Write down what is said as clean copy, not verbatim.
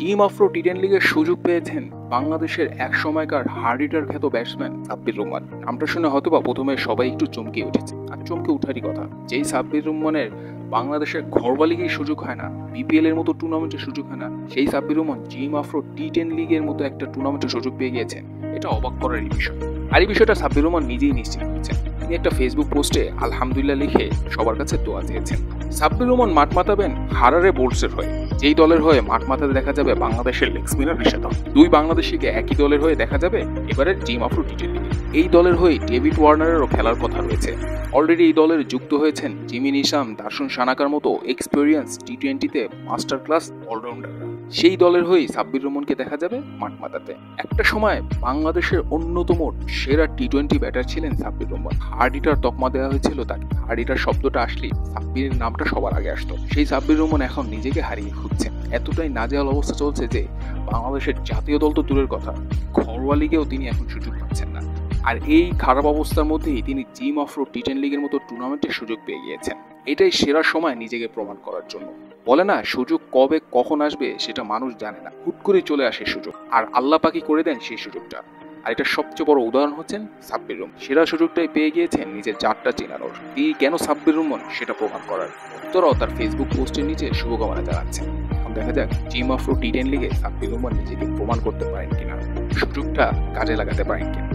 Team Afro টি10 লিগের সুযোগ পেয়েছেন বাংলাদেশের এক সময়কার হার্ড হিটার খ্যাত ব্যাটসম্যান সাব্বির রহমান। নামটা শুনে হয়তোবা প্রথমে সবাই একটু চমকে উঠেছে, আর চমকে উঠারই কথা। যেই সাব্বির রহমানের বাংলাদেশের ঘরোয়া লিগের সুযোগ হয় না, বিপিএল এর মতো টুর্নামেন্টের সুযোগ হয় না, সেই সাব্বির রহমান টিম আফ্রো টি10 লিগের মতো একটা টুর্নামেন্টের সুযোগ পেয়ে গিয়েছেন। এটা অবাক করারই বিষয়। আর এই বিষয়টা সাব্বির রহমান নিজেই নিশ্চিত করেছেন। তিনি একটা ফেসবুক পোস্টে আলহামদুলিল্লাহ লিখে সবার কাছে দোয়া চেয়েছেন। সাব্বির রহমান মাঠ মাতাবেন হারারে বোল্টসের হয়ে, যেই দলের হয়ে মাঠ মাথাতে দেখা যাবে বাংলাদেশের লেগ স্পিনার রিশাদ। দুই বাংলাদেশিকে একই দলের হয়ে দেখা যাবে এবারে টিম আফ্রো টি10 লিগে। এই দলের হয়ে ডেভিড ওয়ার্নারেরও খেলার কথা রয়েছে। অলরেডি এই দলের যুক্ত হয়েছেন জিমি নিশাম, দার্শন সানাকার মতো এক্সপেরিয়েন্স টি20তে মাস্টার ক্লাস অলরাউন্ডাররা। সেই দলের হয়েই সাব্বির রহমানকে দেখা যাবে মাঠ মাতাতে। একটা সময় বাংলাদেশের অন্যতম সেরা টি20 ব্যাটার ছিলেন সাব্বির রহমান। হার্ড হিটার তকমা দেওয়া হয়েছিল তাকে। হার্ড হিটার শব্দটা আসলেই সাব্বিরের নামটা সবার আগে আসতো। সেই সাব্বির রহমান এখন নিজেকে হারিয়ে খুঁজছেন। এতটাই নাজেহাল অবস্থা চলছে যে বাংলাদেশের জাতীয় দল তো দূরের কথা, ঘরোয়া লিগেও তিনি এখন সুযোগ পাচ্ছেন না। আর এই খারাপ অবস্থার মধ্যেই তিনি টিম আফ্রো টি10 লিগের মতো টুর্নামেন্টের সুযোগ পেয়ে গিয়েছেন। এটাই সেরা সময় নিজেকে প্রমাণ করার জন্য। বলে না, সুযোগ কবে কখন আসবে সেটা মানুষ জানে না, হুট করে চলে আসে সুযোগ, আর আল্লাহ পাকি করে দেন সেই সুযোগটা। আর এটা সবচেয়ে বড় উদাহরণ হচ্ছেন সাব্বির রহমান। সেরা সুযোগটাই পেয়ে গিয়েছেন নিজের জাতটা চেনানোর। তিনি কেন সাব্বির রহমান সেটা প্রমাণ করার। ভক্তরাও তার ফেসবুক পোস্টের নিচে শুভকামনা জানাচ্ছেন। এখন দেখা যাক টিম আফ্রো টি10 লিগে সাব্বির রহমান নিজেকে প্রমাণ করতে পারেন কিনা, সুযোগটা কাজে লাগাতে পারেন কিনা।